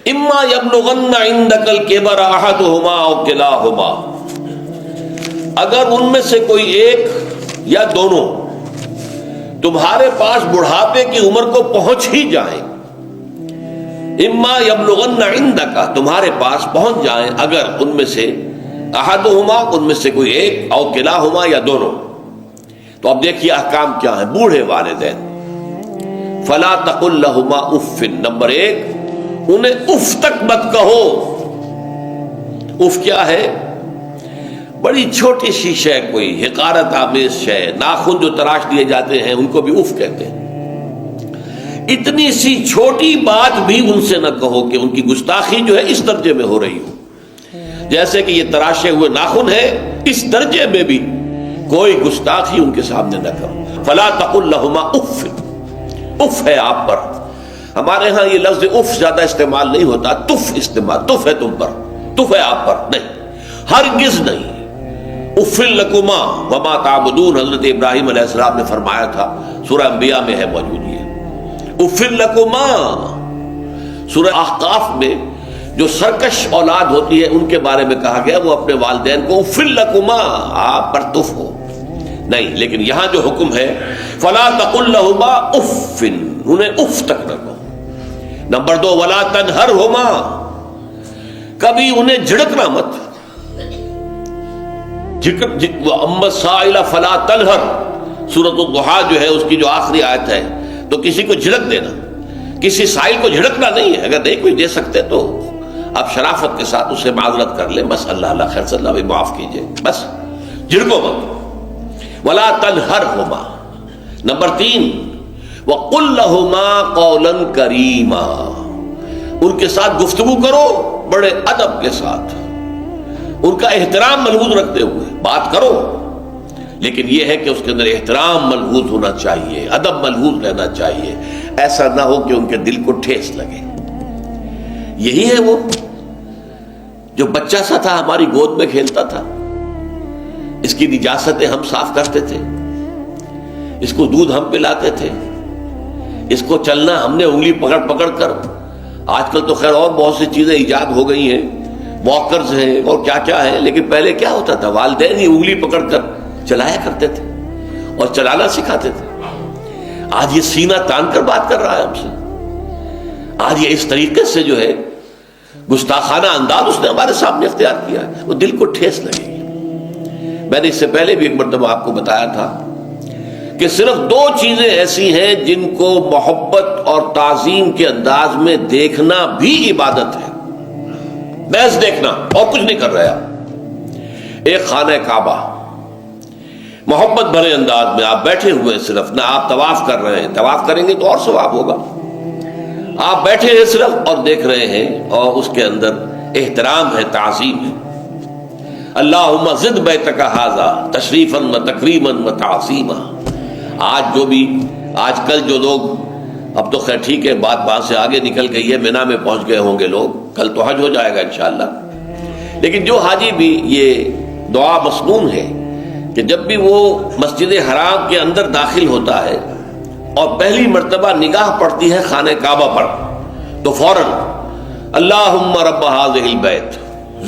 اما یبلغن عندک الکبر احدہما او کلاہما، اگر ان میں سے کوئی ایک یا دونوں تمہارے پاس بڑھاپے کی عمر کو پہنچ ہی جائیں، اما یبلغن عندک تمہارے پاس پہنچ جائیں اگر ان میں سے احدہما ان میں سے کوئی ایک او کلاہما یا دونوں، تو اب دیکھیے احکام کیا ہیں بوڑھے والدین۔ فلا تقل لہما اف، نمبر ایک انہیں اف تک مت کہو۔ اف کیا ہے؟ بڑی چھوٹی سی شے، کوئی حقارت آمیز شے، ناخن جو تراش دیے جاتے ہیں ان کو بھی اف کہتے ہیں۔ اتنی سی چھوٹی بات بھی ان سے نہ کہو کہ ان کی گستاخی جو ہے اس درجے میں ہو رہی ہو، جیسے کہ یہ تراشے ہوئے ناخن ہے، اس درجے میں بھی کوئی گستاخی ان کے سامنے نہ کرو۔ فلا تقل لہما اف، اف ہے آپ پر۔ ہمارے ہاں یہ لفظ اف زیادہ استعمال نہیں ہوتا، تف استعمال، تف ہے تم پر، تف ہے آپ پر، نہیں، ہرگز نہیں۔ اف لکما وما تعبدون، حضرت ابراہیم علیہ السلام نے فرمایا تھا، سورہ انبیاء میں ہے موجود یہ اف لکما۔ سورہ احقاف میں جو سرکش اولاد ہوتی ہے ان کے بارے میں کہا گیا وہ اپنے والدین کو اف لکما، آپ پر تف ہو، نہیں۔ لیکن یہاں جو حکم ہے فلا تقل لہما اف، انہیں اف تک نہ کہو۔ نمبر دو ولا تنہرہما، کبھی انہیں جھڑکنا مت۔ اما السائل فلا تنہر، سورۃ الضحیٰ جو ہے اس کی جو آخری آیت ہے، تو کسی کو جھڑک دینا، کسی سائل کو جھڑکنا نہیں ہے۔ اگر نہیں کوئی دے سکتے تو آپ شرافت کے ساتھ اسے معذرت کر لیں، بس اللہ اللہ خیر صلی اللہ بھی معاف کیجئے، بس جھڑکو مت۔ ولا تنہرہما۔ نمبر تین وَقُلْ لَهُمَا قَوْلًا كَرِيمًا، ان کے ساتھ گفتگو کرو بڑے ادب کے ساتھ، ان کا احترام ملحوظ رکھتے ہوئے بات کرو، لیکن یہ ہے کہ اس کے اندر احترام ملحوظ ہونا چاہیے، ادب ملحوظ رہنا چاہیے، ایسا نہ ہو کہ ان کے دل کو ٹھیس لگے۔ یہی ہے وہ جو بچہ سا تھا ہماری گود میں کھیلتا تھا، اس کی نجاستیں ہم صاف کرتے تھے، اس کو دودھ ہم پلاتے تھے، اس کو چلنا ہم نے انگلی پکڑ پکڑ کر، آج کل تو خیر اور بہت سی چیزیں ایجاد ہو گئی ہیں، واکرز ہیں اور کیا کیا ہے، لیکن پہلے کیا ہوتا تھا، والدین ہی انگلی پکڑ کر چلایا کرتے تھے اور چلانا سکھاتے تھے۔ آج یہ سینہ تان کر بات کر رہا ہے ہم سے، آج یہ اس طریقے سے جو ہے گستاخانہ انداز اس نے ہمارے سامنے اختیار کیا ہے، وہ دل کو ٹھیس لگے گی۔ میں نے اس سے پہلے بھی ایک مرتبہ آپ کو بتایا تھا کہ صرف دو چیزیں ایسی ہیں جن کو محبت اور تعظیم کے انداز میں دیکھنا بھی عبادت ہے، محض دیکھنا اور کچھ نہیں کر رہے آپ۔ ایک خانہ کعبہ، محبت بھرے انداز میں آپ بیٹھے ہوئے، صرف نہ آپ طواف کر رہے ہیں، طواف کریں گے تو اور ثواب ہوگا، آپ بیٹھے ہیں صرف اور دیکھ رہے ہیں، اور اس کے اندر احترام ہے، تعظیم ہے۔ اللہم زد بیتک ھذا تشریفا و تکریما و تعظیما۔ آج جو بھی آج کل جو لوگ، اب تو خیر ٹھیک ہے بات سے آگے نکل گئی ہے، مینا میں پہنچ گئے ہوں گے لوگ، کل تو حج ہو جائے گا انشاءاللہ، لیکن جو حاجی بھی یہ دعا مسنون ہے کہ جب بھی وہ مسجد حرام کے اندر داخل ہوتا ہے اور پہلی مرتبہ نگاہ پڑتی ہے خانہ کعبہ پر، تو فوراً اللہم رب ھذہ البیت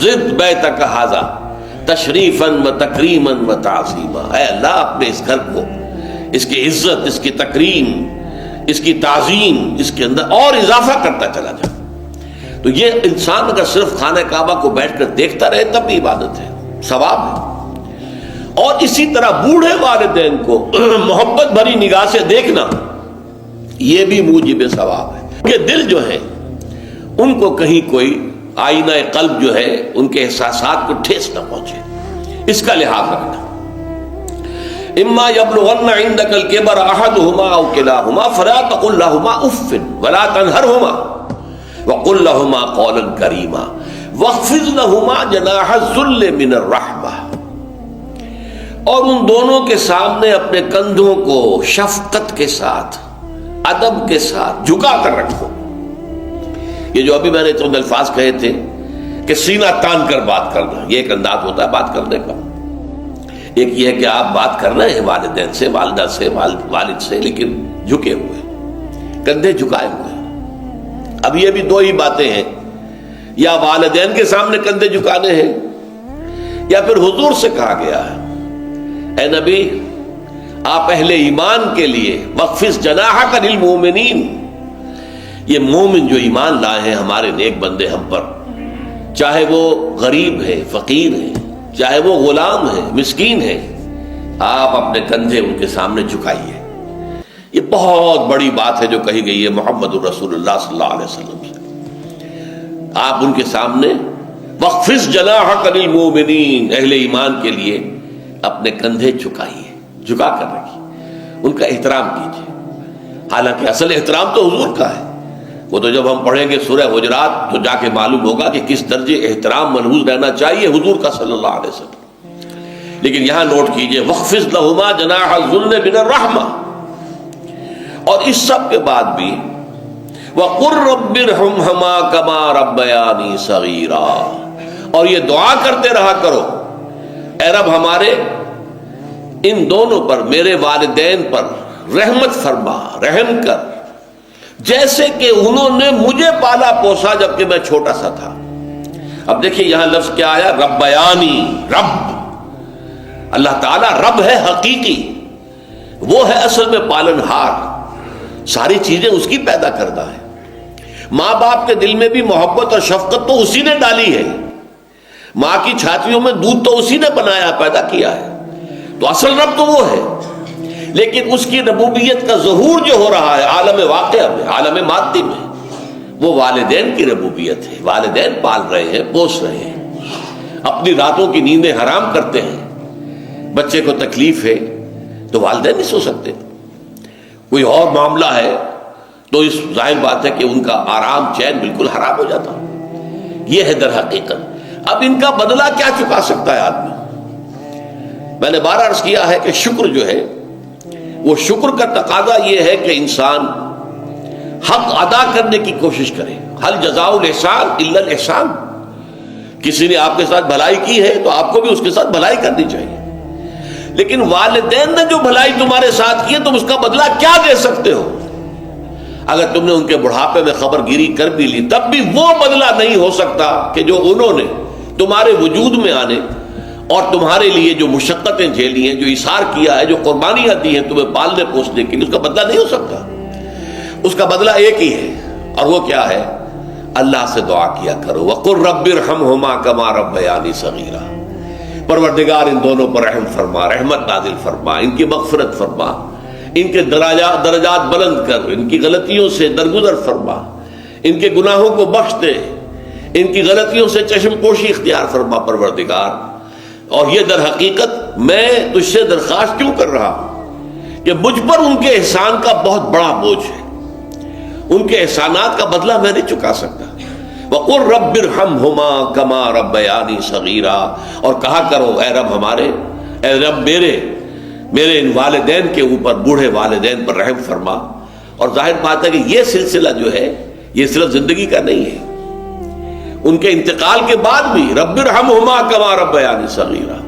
زد بیتک ھذا تشریفا و تکریما و تعظیما، اے اللہ اپنے اس گھر کو، اس کی عزت، اس کی تکریم، اس کی تعظیم، اس کے اندر اور اضافہ کرتا چلا جائے۔ تو یہ انسان اگر صرف خانہ کعبہ کو بیٹھ کر دیکھتا رہے تب بھی عبادت ہے، ثواب ہے۔ اور اسی طرح بوڑھے والدین کو محبت بھری نگاہ سے دیکھنا، یہ بھی موجب ثواب ہے کہ دل جو ہے ان کو کہیں کوئی آئینہ قلب جو ہے ان کے احساسات کو ٹھیس نہ پہنچے، اس کا لحاظ رکھنا۔ اما یبلغن عندک الکبر احدہما او کلاہما فلا تقل لہما اف ولا تنہرہما وقل لہما قولا کریما واخفض لہما جناح الذل من الرحمہ، اور ان دونوں کے سامنے اپنے کندھوں کو شفقت کے ساتھ، ادب کے ساتھ جھکا کر رکھو۔ یہ جو ابھی میں نے چند الفاظ کہے تھے کہ سینہ تان کر بات کرنا، یہ ایک انداز ہوتا ہے بات کرنے کا۔ ایک یہ ہے کہ آپ بات کر رہے ہیں والدین سے، والدہ سے، والد سے، لیکن جھکے ہوئے، کندھے جھکائے ہوئے۔ اب یہ بھی دو ہی باتیں ہیں یا والدین کے سامنے کندھے جھکانے ہیں، یا پھر حضور سے کہا گیا ہے اے نبی آپ اہل ایمان کے لیے وخفض جناحک للمؤمنین، یہ مومن جو ایمان لائے ہیں ہمارے نیک بندے ہم پر، چاہے وہ غریب ہے، فقیر ہے، چاہے وہ غلام ہے، مسکین ہے، آپ اپنے کندھے ان کے سامنے جھکائیے۔ یہ بہت بڑی بات ہے جو کہی گئی ہے محمد الرسول اللہ صلی اللہ علیہ وسلم سے۔ آپ ان کے سامنے وخفض جناحک للمؤمنین، اہل ایمان کے لیے اپنے کندھے جھکائیے، جھکا کر رکھیے، ان کا احترام کیجیے۔ حالانکہ اصل احترام تو حضور کا ہے، وہ تو جب ہم پڑھیں گے سورہ حجرات تو جا کے معلوم ہوگا کہ کس درجے احترام ملحوظ رہنا چاہیے حضور کا صلی اللہ علیہ وسلم۔ لیکن یہاں نوٹ کیجئے وَخْفِضْ لَهُمَا جَنَاحَ الذُّلِّ مِنَ الرَّحْمَةِ، اور اس سب کے بعد بھی وَقُلْ رَبِّ ارْحَمْهُمَا كَمَا رَبَّيَانِي صَغِيرًا، اور یہ دعا کرتے رہا کرو اے رب ہمارے ان دونوں پر، میرے والدین پر رحمت فرما، رحم کر، جیسے کہ انہوں نے مجھے پالا پوسا جبکہ میں چھوٹا سا تھا۔ اب دیکھیے یہاں لفظ کیا آیا، ربیانی، رب، اللہ تعالیٰ رب ہے حقیقی، وہ ہے اصل میں پالن ہار، ساری چیزیں اس کی پیدا کردہ ہے۔ ماں باپ کے دل میں بھی محبت اور شفقت تو اسی نے ڈالی ہے، ماں کی چھاتیوں میں دودھ تو اسی نے بنایا، پیدا کیا ہے، تو اصل رب تو وہ ہے۔ لیکن اس کی ربوبیت کا ظہور جو ہو رہا ہے عالم واقعہ میں، عالم مادی میں، وہ والدین کی ربوبیت ہے۔ والدین پال رہے ہیں، پوس رہے ہیں، اپنی راتوں کی نیندیں حرام کرتے ہیں، بچے کو تکلیف ہے تو والدین نہیں سو سکتے، کوئی اور معاملہ ہے تو اس ظاہر بات ہے کہ ان کا آرام چین بالکل حرام ہو جاتا۔ یہ ہے در حقیقت۔ اب ان کا بدلہ کیا چکا سکتا ہے آدمی؟ میں نے بار عرض کیا ہے کہ شکر جو ہے وہ شکر کا تقاضا یہ ہے کہ انسان حق ادا کرنے کی کوشش کرے۔ حل جزاء الاحسان الا الاحسان، کسی نے آپ کے ساتھ بھلائی کی ہے تو آپ کو بھی اس کے ساتھ بھلائی کرنی چاہیے۔ لیکن والدین نے جو بھلائی تمہارے ساتھ کی ہے تم اس کا بدلہ کیا دے سکتے ہو؟ اگر تم نے ان کے بڑھاپے میں خبر گیری کر بھی لی تب بھی وہ بدلہ نہیں ہو سکتا کہ جو انہوں نے تمہارے وجود میں آنے اور تمہارے لیے جو مشقتیں جھیلی ہیں، جو ایثار کیا ہے، جو قربانیاں دی ہیں تمہیں پالنے پوسنے کے لیے، اس کا بدلہ نہیں ہو سکتا۔ اس کا بدلہ ایک ہی ہے، اور وہ کیا ہے؟ اللہ سے دعا کیا کرو وَقُلْ رَبِّ ارْحَمْهُمَا كَمَا رَبَّيَانِي صَغِيرًا، پروردگار ان دونوں پر رحم فرما، رحمت نازل فرما، ان کی مغفرت فرما، ان کے درجات بلند کر، ان کی غلطیوں سے درگزر فرما، ان کے گناہوں کو بخش دے، ان کی غلطیوں سے چشم پوشی اختیار فرما پروردگار۔ اور یہ در حقیقت میں تجھ سے درخواست کیوں کر رہا ہوں کہ مجھ پر ان کے احسان کا بہت بڑا بوجھ ہے، ان کے احسانات کا بدلہ میں نہیں چکا سکتا۔ وَقُلْ رَبِّ ارْحَمْهُمَا كَمَا رَبَّيَانِي صَغِيرًا، اور کہا کرو اے رب ہمارے، اے رب میرے ان والدین کے اوپر، بوڑھے والدین پر رحم فرما۔ اور ظاہر بات ہے کہ یہ سلسلہ جو ہے یہ صرف زندگی کا نہیں ہے، ان کے انتقال کے بعد بھی رب ارحمہما کما ربیانی صغیرا،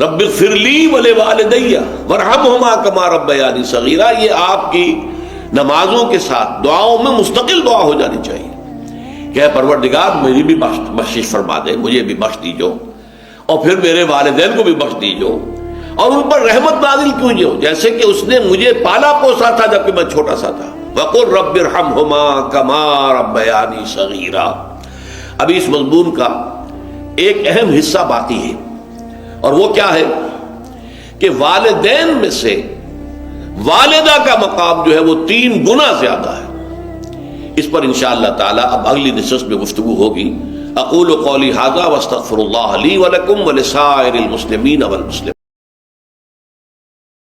رب اغفر لی ولوالدی وارحمہما کما ربیانی صغیرا، یہ آپ کی نمازوں کے ساتھ دعاؤں میں مستقل دعا ہو جانی چاہیے کہ اے پروردگار میری بھی بخشش فرما دے، مجھے بھی بخش دیجو، اور پھر میرے والدین کو بھی بخش دیجو، اور ان پر رحمت نازل کیجو جیسے کہ اس نے مجھے پالا پوسا تھا جبکہ میں چھوٹا سا تھا۔ وَقُلْ رَبِّ ارْحَمْهُمَا كَمَا رَبَّيَانِي صَغِيرًا۔ ابھی اس مضمون کا ایک اہم حصہ باقی ہے، اور وہ کیا ہے کہ والدین میں سے والدہ کا مقام جو ہے وہ 3 گنا زیادہ ہے۔ اس پر انشاءاللہ تعالی اب اگلی نشست میں گفتگو ہوگی۔ اقول قولی ھذا واستغفر اللہ لی ولکم ولسائر المسلمین والمسلمات۔